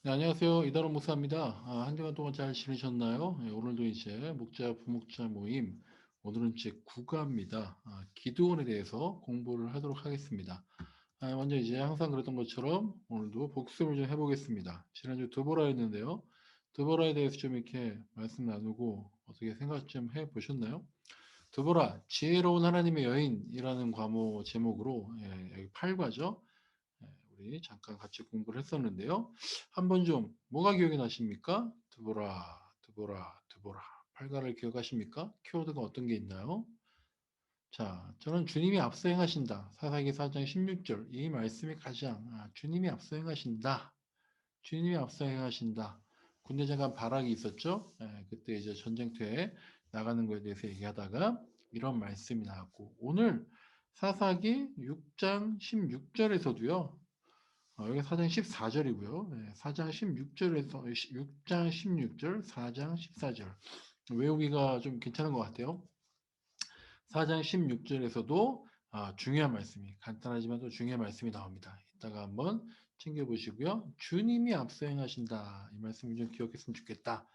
네, 안녕하세요. 이다로 목사입니다. 한 주간 동안 잘 지내셨나요? 오늘도 이제 목자, 부목자 모임, 오늘은 제 9가입니다. 기도원에 대해서 공부를 하도록 하겠습니다. 먼저 이제 항상 그랬던 것처럼 오늘도 복습을 좀 해보겠습니다. 지난주 드보라였는데요. 드보라에 대해서 좀 이렇게 말씀 나누고 어떻게 생각 좀 해보셨나요? 드보라, 지혜로운 하나님의 여인이라는 과목 제목으로 여기 8과죠. 우리 잠깐 같이 공부를 했었는데요. 한번 좀 뭐가 기억이 나십니까? 드보라, 드보라, 드보라. 8가를 기억하십니까? 키워드가 어떤 게 있나요? 자, 저는 주님이 앞서 행하신다. 사사기 4장 16절. 이 말씀이 가장 주님이 앞서 행하신다. 주님이 앞서 행하신다. 군대 장관 바락이 있었죠. 그때 이제 전쟁터에 나가는 것에 대해서 얘기하다가 이런 말씀이 나왔고 오늘 사사기 6장 16절에서도요. 여기 4장 14절이고요. 4장 16절에서 6장 16절, 4장 14절. 외우기가 좀 괜찮은 것 같아요. 4장 16절에서도 중요한 말씀이 간단하지만 또 중요한 말씀이 나옵니다. 이따가 한번 챙겨보시고요. 주님이 앞서 행하신다. 이 말씀을 좀 기억했으면 좋겠다.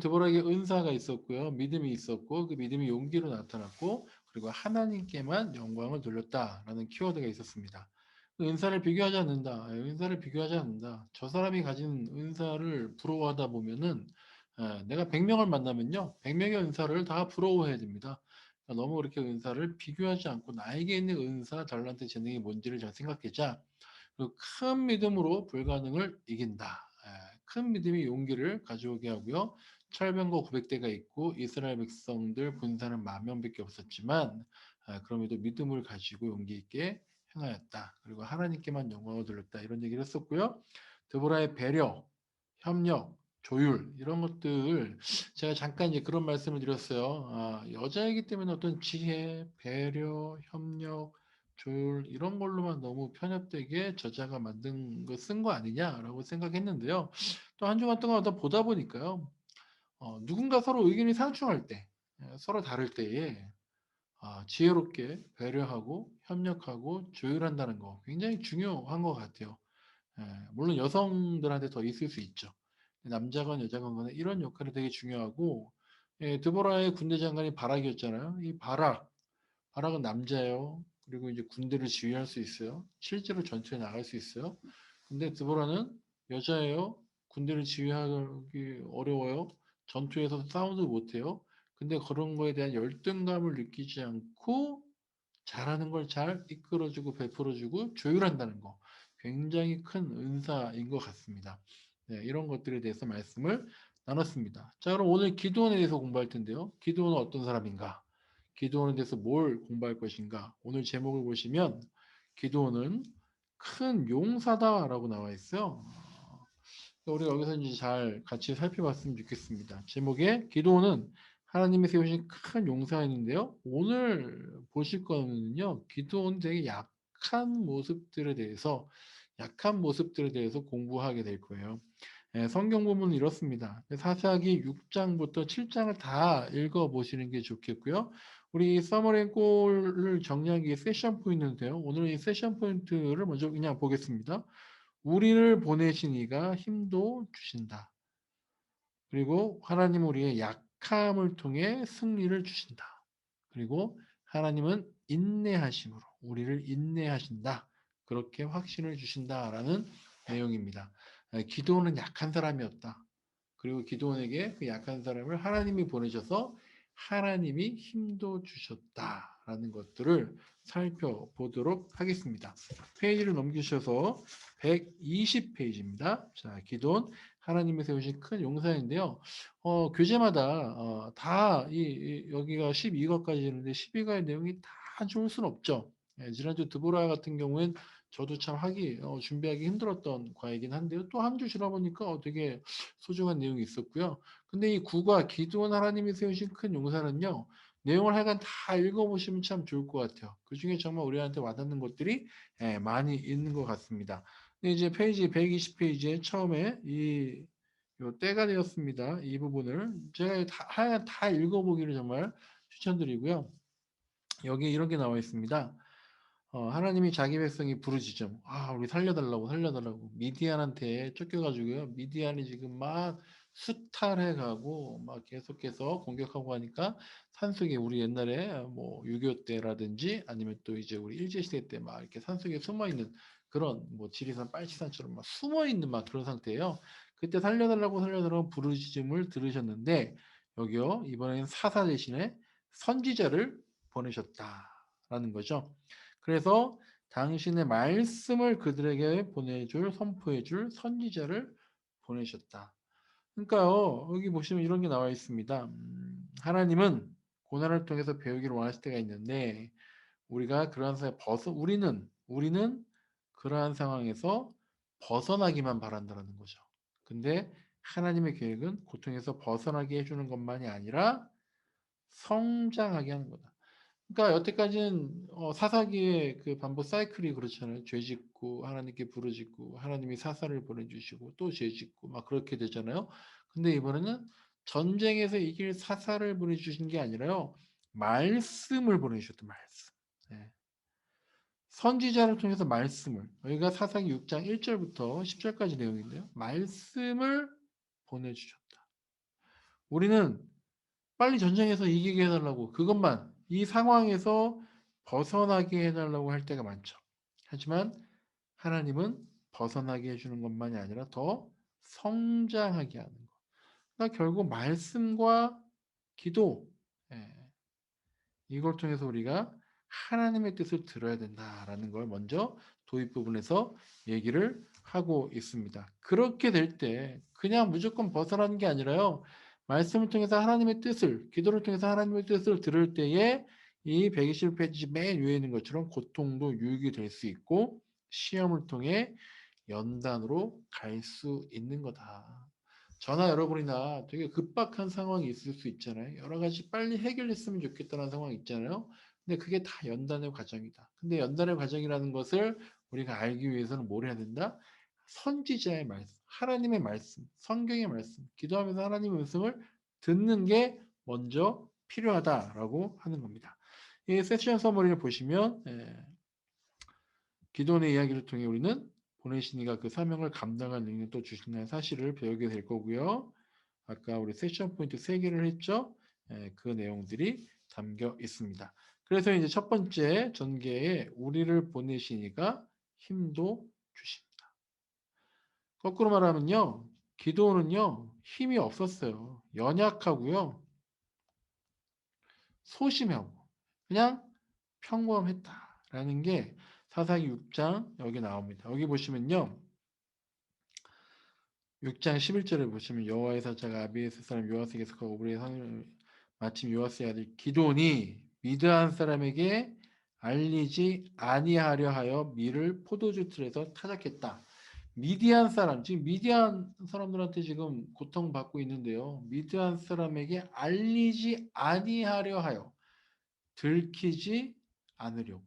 드보라에게 은사가 있었고요. 믿음이 있었고 그 믿음이 용기로 나타났고 그리고 하나님께만 영광을 돌렸다라는 키워드가 있었습니다. 그 은사를 비교하지 않는다. 은사를 비교하지 않는다. 저 사람이 가진 은사를 부러워하다 보면은 내가 100명을 만나면요. 100명의 은사를 다 부러워해야 됩니다. 그러니까 너무 그렇게 은사를 비교하지 않고 나에게 있는 은사, 달란트, 재능이 뭔지를 잘 생각하자. 그리고 큰 믿음으로 불가능을 이긴다. 큰 믿음이 용기를 가져오게 하고요. 철병거 900대가 있고 이스라엘 백성들 군사는 10,000명밖에 없었지만 그럼에도 믿음을 가지고 용기 있게 행하였다. 그리고 하나님께만 영광을 돌렸다. 이런 얘기를 했었고요. 드보라의 배려, 협력, 조율 이런 것들 제가 잠깐 이제 그런 말씀을 드렸어요. 여자이기 때문에 어떤 지혜, 배려, 협력, 조율 이런 걸로만 너무 편협되게 저자가 만든 거 쓴 거 아니냐라고 생각했는데요. 또 한 주간 동안 보다 보니까요. 누군가 서로 의견이 상충할 때, 서로 다를 때에 지혜롭게 배려하고 협력하고 조율한다는 거 굉장히 중요한 것 같아요. 물론 여성들한테 더 있을 수 있죠. 남자건 여자건 간에 이런 역할이 되게 중요하고 드보라의 군대 장관이 바락이었잖아요. 이 바락은 남자예요. 그리고 이제 군대를 지휘할 수 있어요. 실제로 전투에 나갈 수 있어요. 근데 드보라는 여자예요. 군대를 지휘하기 어려워요. 전투에서 싸우도 못해요. 근데 그런 거에 대한 열등감을 느끼지 않고 잘하는 걸 잘 이끌어주고 베풀어주고 조율한다는 거. 굉장히 큰 은사인 것 같습니다. 네, 이런 것들에 대해서 말씀을 나눴습니다. 자, 그럼 오늘 기도원에 대해서 공부할 텐데요. 기도원은 어떤 사람인가? 기도원에 대해서 뭘 공부할 것인가? 오늘 제목을 보시면 기도원은 큰 용사다라고 나와 있어요. 우리가 여기서 이제 잘 같이 살펴봤으면 좋겠습니다. 제목에 기도원은 하나님이 세우신 큰 용사인데요. 오늘 보실 거는요. 기도원 되게 약한 모습들에 대해서 공부하게 될 거예요. 성경 부분은 이렇습니다. 사사기 6장부터 7장을 다 읽어 보시는 게 좋겠고요. 우리 서머리 골을 정리하기 위해 세션 포인트인데요. 오늘 이 세션 포인트를 먼저 그냥 보겠습니다. 우리를 보내신 이가 힘도 주신다. 그리고 하나님은 우리의 약함을 통해 승리를 주신다. 그리고 하나님은 인내하심으로 우리를 인내하신다. 그렇게 확신을 주신다라는 내용입니다. 기도원은 약한 사람이었다. 그리고 기도원에게 그 약한 사람을 하나님이 보내셔서 하나님이 힘도 주셨다라는 것들을 살펴보도록 하겠습니다. 페이지를 넘기셔서 120페이지입니다. 자, 기도원 하나님이 세우신 큰 용사인데요. 교재마다 여기가 12과까지 있는데 12과의 내용이 다 좋을 수는 없죠. 지난주 드보라 같은 경우엔 저도 참 준비하기 힘들었던 과이긴 한데요. 또 한 주 지나 보니까 되게 소중한 내용이 있었고요. 근데 이 구과 기도원 하나님이 세우신 큰 용사는요. 내용을 하여간 다 읽어보시면 참 좋을 것 같아요. 그 중에 정말 우리한테 와닿는 것들이 많이 있는 것 같습니다. 근데 이제 페이지 120페이지에 처음에 요 때가 되었습니다. 이 부분을 제가 하여간 다 읽어보기를 정말 추천드리고요. 여기 이런 게 나와 있습니다. 하나님이 자기 백성이 부르짖음. 우리 살려달라고 살려달라고. 미디안한테 쫓겨가지고요. 미디안이 지금 막 수탈해가고 막 계속해서 공격하고 하니까 산속에 우리 옛날에 뭐 6.25 때라든지 아니면 또 이제 우리 일제시대 때 막 이렇게 산속에 숨어있는 그런 뭐 지리산, 빨치산처럼 막 숨어있는 막 그런 상태예요. 그때 살려달라고 살려달라고 부르짖음을 들으셨는데 여기요. 이번에는 사사 대신에 선지자를 보내셨다라는 거죠. 그래서 당신의 말씀을 그들에게 보내줄, 선포해줄 선지자를 보내셨다. 그러니까요, 여기 보시면 이런 게 나와 있습니다. 하나님은 고난을 통해서 배우기를 원하실 때가 있는데, 우리가 그러한 상황에 우리는 그러한 상황에서 벗어나기만 바란다는 거죠. 근데 하나님의 계획은 고통에서 벗어나게 해주는 것만이 아니라 성장하게 하는 거다. 그러니까 여태까지는 사사기의 그 반복 사이클이 그렇잖아요. 죄 짓고 하나님께 부르짖고 하나님이 사사를 보내주시고 또 죄 짓고 막 그렇게 되잖아요. 근데 이번에는 전쟁에서 이길 사사를 보내주신 게 아니라요. 말씀을 보내주셨다. 말씀. 네. 선지자를 통해서 말씀을 여기가 사사기 6장 1절부터 10절까지 내용인데요. 말씀을 보내주셨다. 우리는 빨리 전쟁에서 이기게 해달라고 그것만 이 상황에서 벗어나게 해달라고 할 때가 많죠. 하지만 하나님은 벗어나게 해주는 것만이 아니라 더 성장하게 하는 것. 그러니까 결국 말씀과 기도 이걸 통해서 우리가 하나님의 뜻을 들어야 된다라는 걸 먼저 도입 부분에서 얘기를 하고 있습니다. 그렇게 될 때 그냥 무조건 벗어나는 게 아니라요. 말씀을 통해서 하나님의 뜻을, 기도를 통해서 하나님의 뜻을 들을 때에 이 121페이지 맨 위에 있는 것처럼 고통도 유익이 될 수 있고 시험을 통해 연단으로 갈 수 있는 거다. 저나 여러분이나 되게 급박한 상황이 있을 수 있잖아요. 여러 가지 빨리 해결했으면 좋겠다는 상황이 있잖아요. 근데 그게 다 연단의 과정이다. 근데 연단의 과정이라는 것을 우리가 알기 위해서는 뭘 해야 된다? 선지자의 말씀, 하나님의 말씀, 성경의 말씀, 기도하면서 하나님의 말씀을 듣는 게 먼저 필요하다라고 하는 겁니다. 이 세션 서머리를 보시면 기도원의 이야기를 통해 우리는 보내신 이가 그 사명을 감당할 능력을 또 주신다는 사실을 배우게 될 거고요. 아까 우리 세션 포인트 3개를 했죠. 그 내용들이 담겨 있습니다. 그래서 이제 첫 번째 전개에 우리를 보내신 이가 힘도 주십니다. 거꾸로 말하면요. 기도원은요. 힘이 없었어요. 연약하고요. 소심하고 그냥 평범했다라는 게 사사기 6장 여기 나옵니다. 여기 보시면요. 6장 11절에 보시면 여호와의 사자가 아비에스 사람 요아스에게서 오브리의 상을 마침 요아스의 아들 기도니 미드안 사람에게 알리지 아니하려 하여 밀을 포도주 틀에서 타작했다. 미디안 사람, 지금 미디안 사람들한테 지금 고통받고 있는데요. 미디안 사람에게 알리지 아니하려 하여 들키지 않으려고.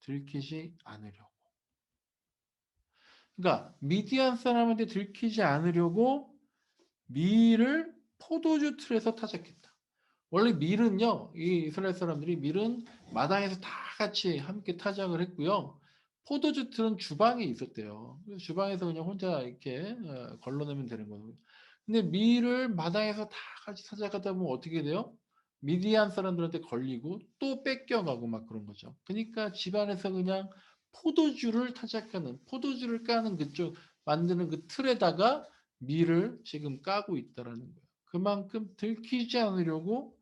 들키지 않으려고. 그러니까 미디안 사람한테 들키지 않으려고 밀을 포도주 틀에서 타작했다. 원래 밀은요, 이 이스라엘 사람들이 밀은 마당에서 다 같이 함께 타작을 했고요. 포도주 틀은 주방에 있었대요. 그래서 주방에서 그냥 혼자 이렇게 걸러내면 되는 거예요. 근데 밀을 마당에서 다 같이 타작하다 보면 어떻게 돼요? 미디안 사람들한테 걸리고 또 뺏겨가고 막 그런 거죠. 그러니까 집안에서 그냥 포도주를 타작하는, 포도주를 까는 그쪽 만드는 그 틀에다가 밀을 지금 까고 있다라는 거예요. 그만큼 들키지 않으려고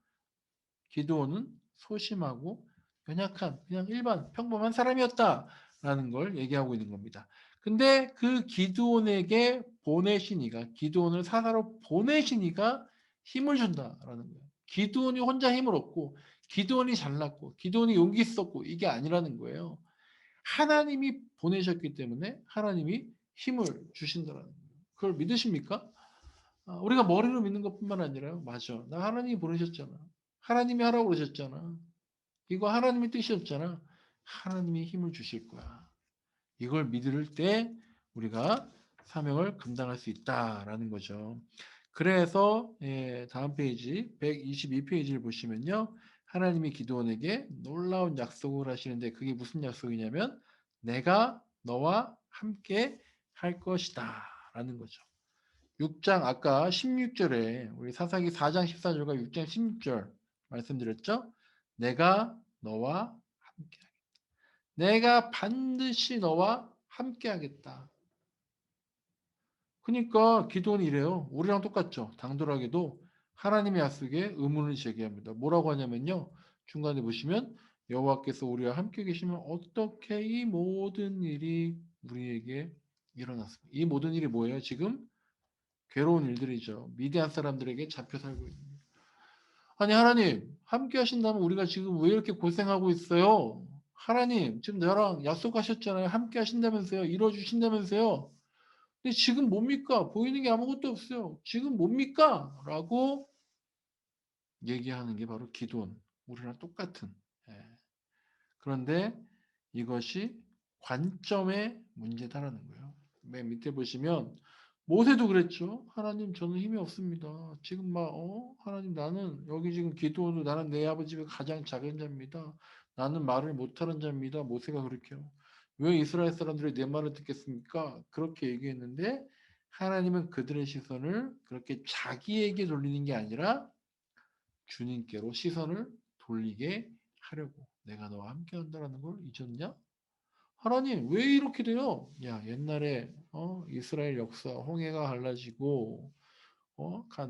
기드온은 소심하고 연약한 그냥 일반 평범한 사람이었다라는 걸 얘기하고 있는 겁니다. 근데 그 기드온에게 보내신 이가 기드온을 사사로 보내신 이가 힘을 준다라는 거예요. 기드온이 혼자 힘을 얻고 기드온이 잘났고 기드온이 용기 있었고 이게 아니라는 거예요. 하나님이 보내셨기 때문에 하나님이 힘을 주신다라는 거예요. 그걸 믿으십니까? 우리가 머리로 믿는 것뿐만 아니라요. 맞아. 나 하나님이 보내셨잖아. 하나님이 하라고 그러셨잖아. 이거 하나님의 뜻이었잖아. 하나님이 힘을 주실 거야. 이걸 믿을 때 우리가 사명을 감당할 수 있다라는 거죠. 그래서 다음 페이지 122페이지를 보시면요. 하나님이 기드온에게 놀라운 약속을 하시는데 그게 무슨 약속이냐면 내가 너와 함께 할 것이다 라는 거죠. 6장 아까 16절에 우리 사사기 4장 14절과 6장 16절 말씀드렸죠. 내가 너와 함께 하겠다. 내가 반드시 너와 함께 하겠다. 그러니까 기도는 이래요. 우리랑 똑같죠. 당돌하게도 하나님의 약속에 의문을 제기합니다. 뭐라고 하냐면요. 중간에 보시면 여호와께서 우리와 함께 계시면 어떻게 이 모든 일이 우리에게 일어났습니까? 이 모든 일이 뭐예요? 지금 괴로운 일들이죠. 미디안 사람들에게 잡혀 살고 있는 일. 아니 하나님 함께 하신다면 우리가 지금 왜 이렇게 고생하고 있어요? 하나님 지금 나랑 약속하셨잖아요. 함께 하신다면서요. 이루어주신다면서요. 근데 지금 뭡니까? 보이는 게 아무것도 없어요. 지금 뭡니까? 라고 얘기하는 게 바로 기도원. 우리랑 똑같은. 예. 그런데 이것이 관점의 문제다라는 거예요. 맨 밑에 보시면 모세도 그랬죠. 하나님 저는 힘이 없습니다. 지금 막 하나님 나는 여기 지금 기도원도 나는 내 아버지가 가장 작은 자입니다. 나는 말을 못하는 자입니다. 모세가 그렇게요. 왜 이스라엘 사람들이 내 말을 듣겠습니까? 그렇게 얘기했는데 하나님은 그들의 시선을 그렇게 자기에게 돌리는 게 아니라 주님께로 시선을 돌리게 하려고 내가 너와 함께 한다라는 걸 잊었냐? 하나님 왜 이렇게 돼요? 야 옛날에 이스라엘 역사 홍해가 갈라지고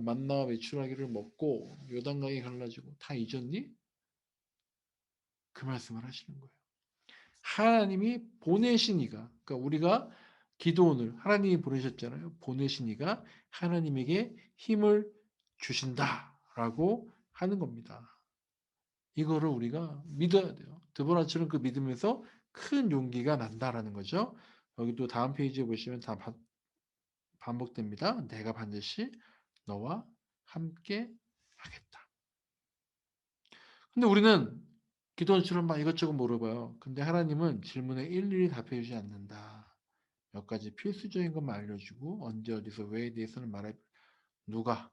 만나와 메추라기를 먹고 요단강이 갈라지고 다 잊었니? 그 말씀을 하시는 거예요. 하나님이 보내신 이가 그러니까 우리가 기도원을 하나님이 보내셨잖아요. 보내신 이가 하나님에게 힘을 주신다라고 하는 겁니다. 이거를 우리가 믿어야 돼요. 드보라처럼 그 믿음에서 큰 용기가 난다라는 거죠. 여기 또 다음 페이지에 보시면 다 반복됩니다. 내가 반드시 너와 함께 하겠다. 근데 우리는 기도원처럼 막 이것저것 물어봐요. 근데 하나님은 질문에 일일이 답해 주지 않는다. 몇 가지 필수적인 것만 알려주고 언제 어디서 왜에 대해서는 말해. 누가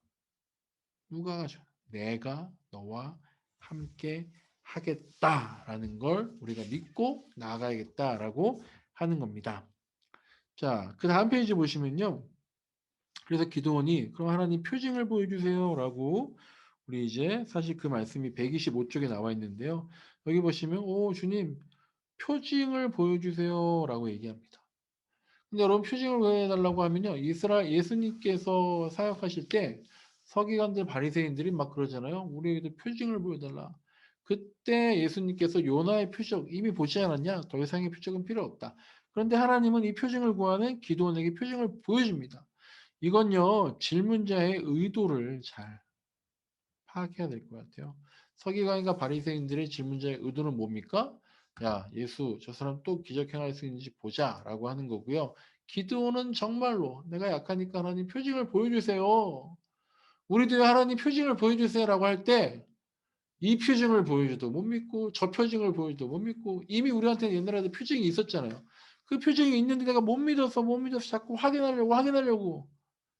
하죠? 내가 너와 함께 하겠다라는 걸 우리가 믿고 나아가야겠다라고 하는 겁니다. 자, 그 다음 페이지 보시면요. 그래서 기도원이 그럼 하나님 표징을 보여주세요라고 우리 이제 사실 그 말씀이 125쪽에 나와 있는데요. 여기 보시면 오 주님 표징을 보여주세요라고 얘기합니다. 근데 여러분 표징을 보여달라고 하면요. 이스라엘 예수님께서 사역하실 때 서기관들 바리새인들이 막 그러잖아요. 우리에게도 표징을 보여달라. 그때 예수님께서 요나의 표적 이미 보지 않았냐? 더 이상의 표적은 필요 없다. 그런데 하나님은 이 표징을 구하는 기도원에게 표징을 보여줍니다. 이건요. 질문자의 의도를 잘 파악해야 될 것 같아요. 서기관과 바리새인들의 질문자의 의도는 뭡니까? 야, 예수, 저 사람 또 기적 행할 수 있는지 보자라고 하는 거고요. 기드온은 정말로 내가 약하니까 하나님 표징을 보여주세요. 우리도 하나님 표징을 보여주세요라고 할 때 이 표징을 보여줘도 못 믿고 저 표징을 보여줘도 못 믿고 이미 우리한테는 옛날에도 표징이 있었잖아요. 그 표징이 있는데 내가 못 믿어서 자꾸 확인하려고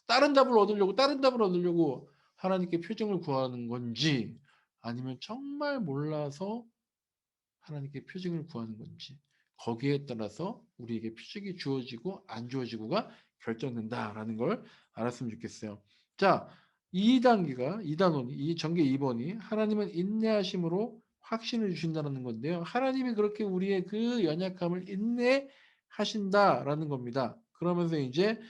다른 답을 얻으려고 하나님께 표징을 구하는 건지 아니면 정말 몰라서 하나님께 표징을 구하는 건지 거기에 따라서 우리에게 표징이 주어지고 안 주어지고가 결정된다라는 걸 알았으면 좋겠어요. 자, 2단원이 이 전개 2번이 하나님은 인내하심으로 확신을 주신다는 건데요. 하나님이 그렇게 우리의 그 연약함을 인내하신다라는 겁니다. 그러면서 이제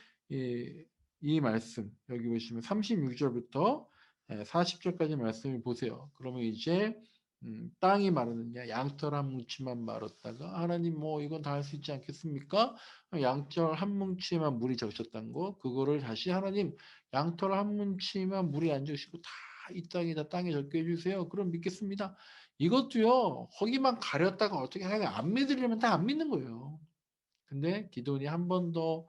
이 말씀 여기 보시면 36절부터 40절까지 말씀을 보세요. 그러면 이제 땅이 마르느냐 양털 한 뭉치만 마르다가 하나님 뭐 이건 다 할 수 있지 않겠습니까? 양털 한 뭉치만 물이 적셨다는 거 그거를 다시 하나님 양털 한 뭉치만 물이 안 적시고 다 이 땅에다 땅에 적게 해주세요. 그럼 믿겠습니다. 이것도요 거기만 가렸다가 어떻게 하냐 안 믿으려면 다 안 믿는 거예요. 근데 기도원이 한 번 더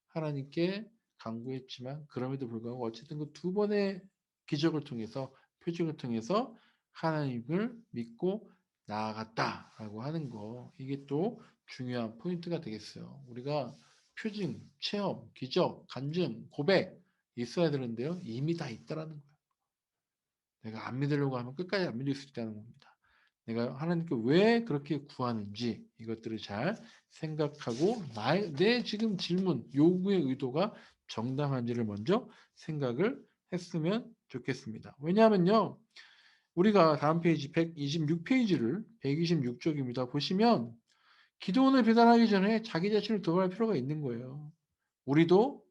하나님께 간구했지만 그럼에도 불구하고 어쨌든 그 두 번의 기적을 통해서 표징을 통해서 하나님을 믿고 나아갔다라고 하는 거 이게 또 중요한 포인트가 되겠어요. 우리가 표징, 체험, 기적, 간증, 고백 있어야 되는데요. 이미 다 있다라는 거예요. 내가 안 믿으려고 하면 끝까지 안 믿을 수 있다는 겁니다. 내가 하나님께 왜 그렇게 구하는지 이것들을 잘 생각하고 내 지금 질문, 요구의 의도가 정당한지를 먼저 생각을 했으면 좋겠습니다. 왜냐하면요. 우리가 다음 페이지 126페이지를 126쪽입니다. 보시면 기도원을 비난하기 전에 자기 자신을 돌아볼 필요가 있는 거예요. 우리도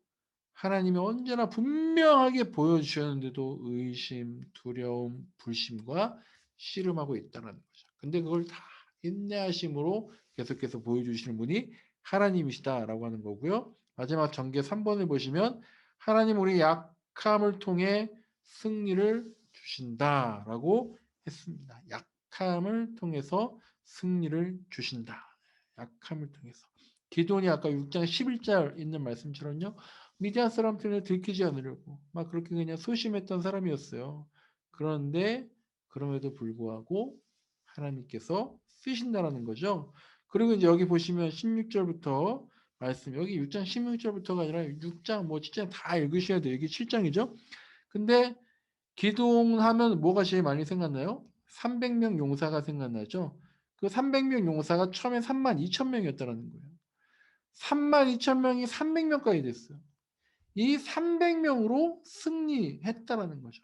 하나님이 언제나 분명하게 보여주셨는데도 의심, 두려움, 불신과 씨름하고 있다는 거죠. 근데 그걸 다 인내하심으로 계속해서 보여주시는 분이 하나님이시다라고 하는 거고요. 마지막 전개 3번을 보시면 하나님 우리 약함을 통해 승리를 주신다라고 했습니다. 약함을 통해서 승리를 주신다. 약함을 통해서. 기도원이 아까 6장 11절 있는 말씀처럼요. 미디안 사람들을 들키지 않으려고 막 그렇게 그냥 소심했던 사람이었어요. 그런데 그럼에도 불구하고 하나님께서 쓰신다라는 거죠. 그리고 이제 여기 보시면 16절부터 말씀, 여기 6장 16절부터가 아니라 6장 뭐 진짜 다 읽으셔야 돼요. 이게 7장이죠. 근데 기도하면 뭐가 제일 많이 생각나요? 300명 용사가 생각나죠. 그 300명 용사가 처음에 32,000명이었다라는 거예요. 32,000명이 300명까지 됐어요. 이 300명으로 승리했다라는 거죠.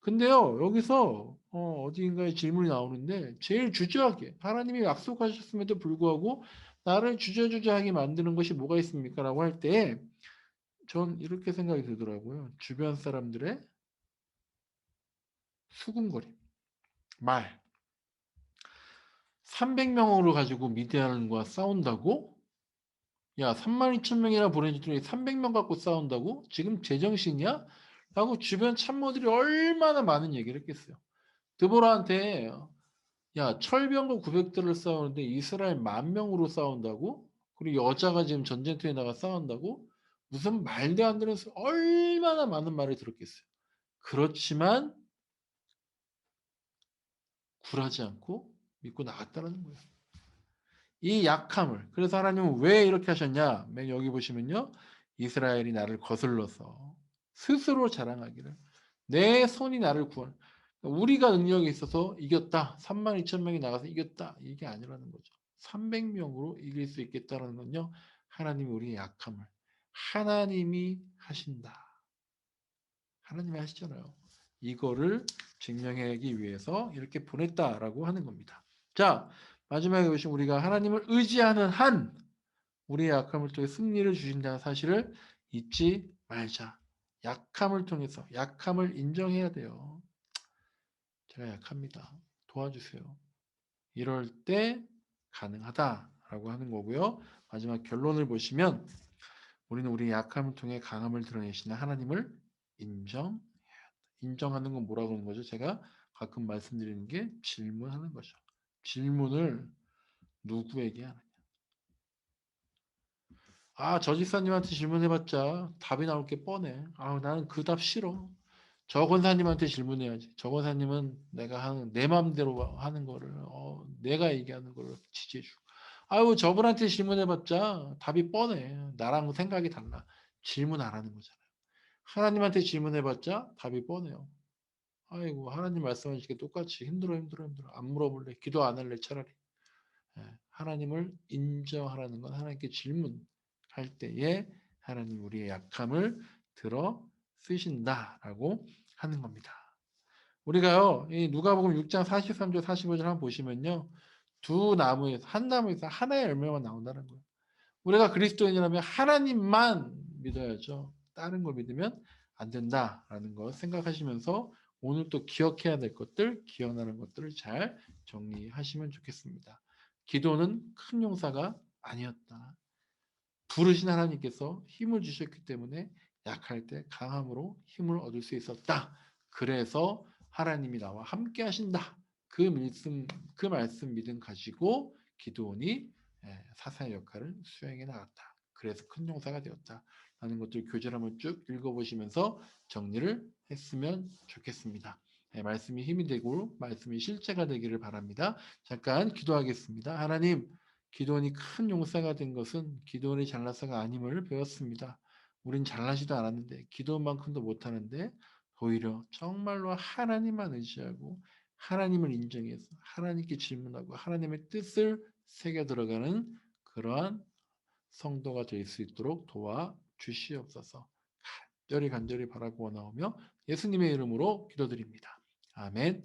근데요, 여기서 어디인가에 질문이 나오는데 제일 주저하게 하나님이 약속하셨음에도 불구하고 나를 주저주저하게 만드는 것이 뭐가 있습니까? 라고 할 때 전 이렇게 생각이 들더라고요. 주변 사람들의 수군거림, 말. 300명으로 가지고 미디안과 싸운다고? 야, 32,000명이나 보내줬더니 300명 갖고 싸운다고? 지금 제정신이야? 라고 주변 참모들이 얼마나 많은 얘기를 했겠어요. 드보라한테 야, 철병거 900대를 싸우는데 이스라엘 10,000명으로 싸운다고? 그리고 여자가 지금 전쟁터에 나가 싸운다고? 무슨 말도 안 되는 얼마나 많은 말을 들었겠어요. 그렇지만 굴하지 않고 믿고 나갔다는 거예요. 이 약함을. 그래서 하나님은 왜 이렇게 하셨냐? 맨 여기 보시면요. 이스라엘이 나를 거슬러서 스스로 자랑하기를 내 손이 나를 구원. 우리가 능력이 있어서 이겼다. 32,000명이 나가서 이겼다. 이게 아니라는 거죠. 300명으로 이길 수 있겠다는 건요. 하나님이 우리의 약함을 하나님이 하신다. 하나님이 하시잖아요. 이거를 증명하기 위해서 이렇게 보냈다라고 하는 겁니다. 자, 마지막에 보시면 우리가 하나님을 의지하는 한 우리의 약함을 통해 승리를 주신다는 사실을 잊지 말자. 약함을 통해서 약함을 인정해야 돼요. 제가 약합니다. 도와주세요. 이럴 때 가능하다라고 하는 거고요. 마지막 결론을 보시면 우리는 우리의 약함을 통해 강함을 드러내시는 하나님을 인정하는 건 뭐라고 하는 거죠? 제가 가끔 말씀드리는 게 질문하는 거죠. 질문을 누구에게 하느냐. 아, 저 집사님한테 질문해봤자 답이 나올 게 뻔해. 아, 나는 그 답 싫어. 저 권사님한테 질문해야지. 저 권사님은 내가 하는 내 마음대로 하는 거를 내가 얘기하는 거를 지지해주고. 아유, 저분한테 질문해봤자 답이 뻔해. 나랑 생각이 달라. 질문 안 하는 거잖아요. 하나님한테 질문해봤자 답이 뻔해요. 아이고, 하나님 말씀하시게 똑같이 힘들어. 안 물어볼래. 기도 안 할래 차라리. 예, 하나님을 인정하라는 건 하나님께 질문할 때에 하나님 우리의 약함을 들어 쓰신다라고 하는 겁니다. 우리가요, 이 누가복음 6장 43절 45절 한번 보시면요. 한 나무에서 하나의 열매만 나온다는 거예요. 우리가 그리스도인이라면 하나님만 믿어야죠. 다른 걸 믿으면 안 된다라는 거 생각하시면서 오늘 또 기억해야 될 것들, 기억나는 것들을 잘 정리하시면 좋겠습니다. 기도는 큰 용사가 아니었다. 부르신 하나님께서 힘을 주셨기 때문에 약할 때 강함으로 힘을 얻을 수 있었다. 그래서 하나님이 나와 함께 하신다. 그 말씀 믿음 가지고 기도원이 사사의 역할을 수행해 나갔다. 그래서 큰 용사가 되었다. 라는 것들 교재를 한번 쭉 읽어보시면서 정리를 했으면 좋겠습니다. 말씀이 힘이 되고 말씀이 실제가 되기를 바랍니다. 잠깐 기도하겠습니다. 하나님, 기도원이 큰 용사가 된 것은 기도원이 잘나서가 아님을 배웠습니다. 우린 잘나지도 않았는데 기도원만큼도 못하는데 오히려 정말로 하나님만 의지하고 하나님을 인정해서 하나님께 질문하고 하나님의 뜻을 새겨 들어가는 그러한 성도가 될 수 있도록 도와주시옵소서. 간절히 바라고 나오며 예수님의 이름으로 기도드립니다. 아멘.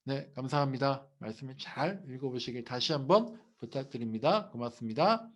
네, 감사합니다. 말씀을 잘 읽어보시길 다시 한번 부탁드립니다. 고맙습니다.